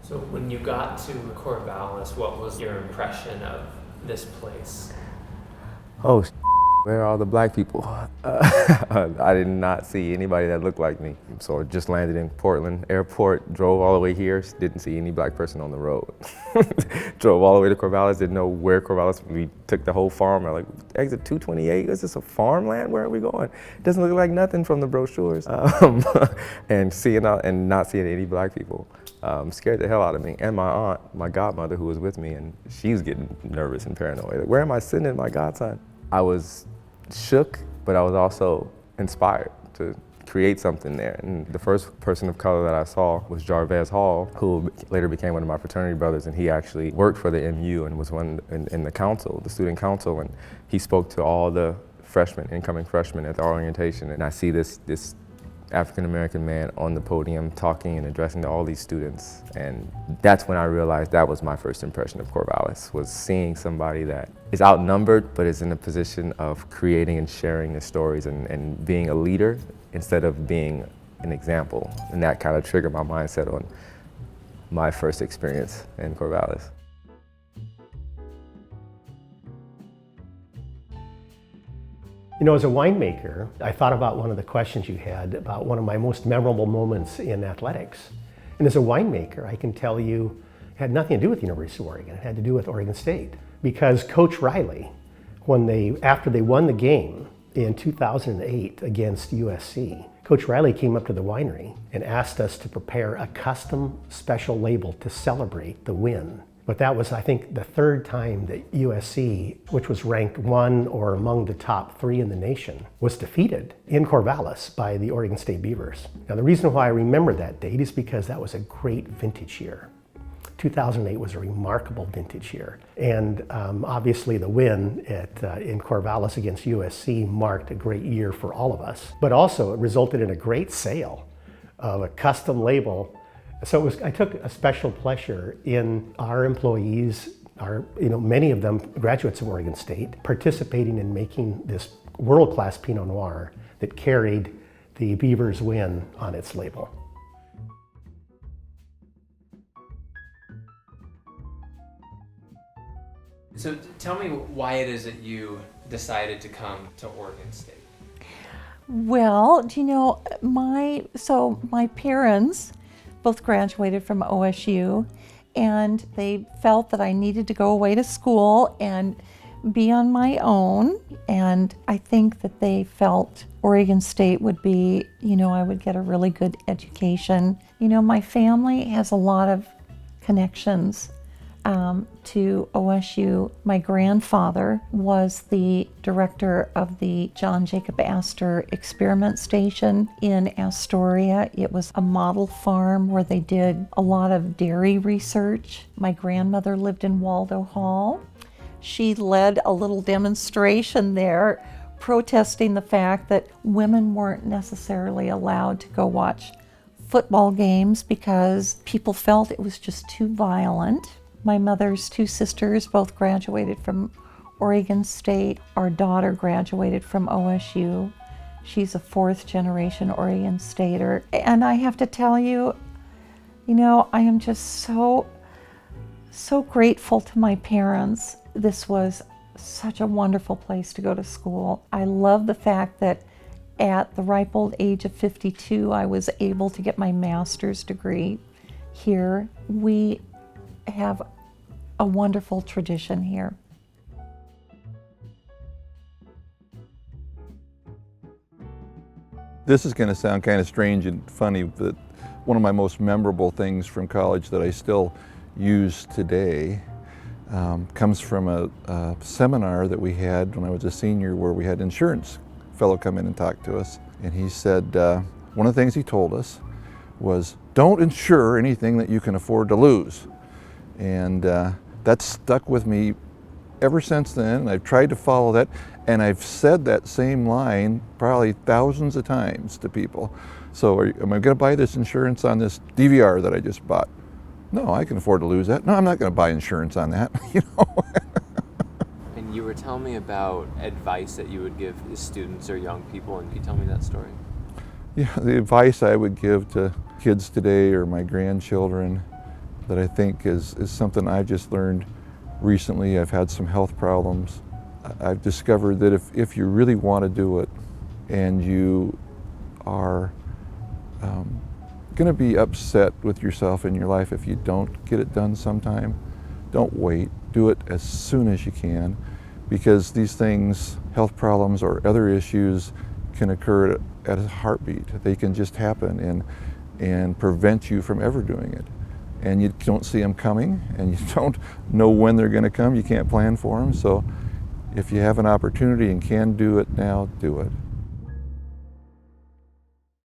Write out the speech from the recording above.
So when you got to Corvallis, what was your impression of this place? Oh, where are all the black people? I did not see anybody that looked like me. So I just landed in Portland Airport, drove all the way here, didn't see any black person on the road. Drove all the way to Corvallis, didn't know where Corvallis, we took the whole farm. I'm like, exit 228, is this a farmland? Where are we going? It doesn't look like nothing from the brochures. And not seeing any black people. Scared the hell out of me. And my aunt, my godmother who was with me, and she was getting nervous and paranoid. Like, where am I sending my godson? I was shook, but I was also inspired to create something there. And the first person of color that I saw was Jarvez Hall, who later became one of my fraternity brothers, and he actually worked for the MU and was one in the council, the student council, and he spoke to all the freshmen, incoming freshmen at the orientation. And I see this African-American man on the podium talking and addressing to all these students. And that's when I realized that was my first impression of Corvallis, was seeing somebody that is outnumbered but is in a position of creating and sharing the stories and being a leader instead of being an example. And that kind of triggered my mindset on my first experience in Corvallis. You know, as a winemaker, I thought about one of the questions you had about one of my most memorable moments in athletics. And as a winemaker, I can tell you it had nothing to do with the University of Oregon. It had to do with Oregon State. Because Coach Riley, after they won the game in 2008 against USC, Coach Riley came up to the winery and asked us to prepare a custom special label to celebrate the win. But that was, I think, the third time that USC, which was ranked 1 or among the top 3 in the nation, was defeated in Corvallis by the Oregon State Beavers. Now, the reason why I remember that date is because that was a great vintage year. 2008 was a remarkable vintage year. And obviously the win in Corvallis against USC marked a great year for all of us. But also it resulted in a great sale of a custom label. So I took a special pleasure in our employees, many of them graduates of Oregon State, participating in making this world-class Pinot Noir that carried the Beavers win on its label. So tell me why it is that you decided to come to Oregon State. Well, my parents both graduated from OSU, and they felt that I needed to go away to school and be on my own. And I think that they felt Oregon State would be, I would get a really good education. My family has a lot of connections to OSU. My grandfather was the director of the John Jacob Astor Experiment Station in Astoria. It was a model farm where they did a lot of dairy research. My grandmother lived in Waldo Hall. She led a little demonstration there protesting the fact that women weren't necessarily allowed to go watch football games because people felt it was just too violent. My mother's 2 sisters both graduated from Oregon State. Our daughter graduated from OSU. She's a 4th generation Oregon Stater. And I have to tell you, I am just so grateful to my parents. This was such a wonderful place to go to school. I love the fact that at the ripe old age of 52, I was able to get my master's degree here. We have a wonderful tradition here. This is going to sound kind of strange and funny, but one of my most memorable things from college that I still use today comes from a seminar that we had when I was a senior, where we had an insurance fellow come in and talk to us. And he said, one of the things he told us was, don't insure anything that you can afford to lose. And that's stuck with me ever since then, and I've tried to follow that, and I've said that same line probably thousands of times to people. So am I going to buy this insurance on this DVR that I just bought? No, I can afford to lose that. No, I'm not going to buy insurance on that. And you were telling me about advice that you would give students or young people, and can you tell me that story? Yeah, the advice I would give to kids today or my grandchildren that I think is something I've just learned recently. I've had some health problems. I've discovered that if you really want to do it and you are going to be upset with yourself in your life if you don't get it done sometime, don't wait. Do it as soon as you can, because these things, health problems or other issues, can occur at a heartbeat. They can just happen and prevent you from ever doing it. And you don't see them coming, and you don't know when they're going to come. You can't plan for them. So if you have an opportunity and can do it now, do it.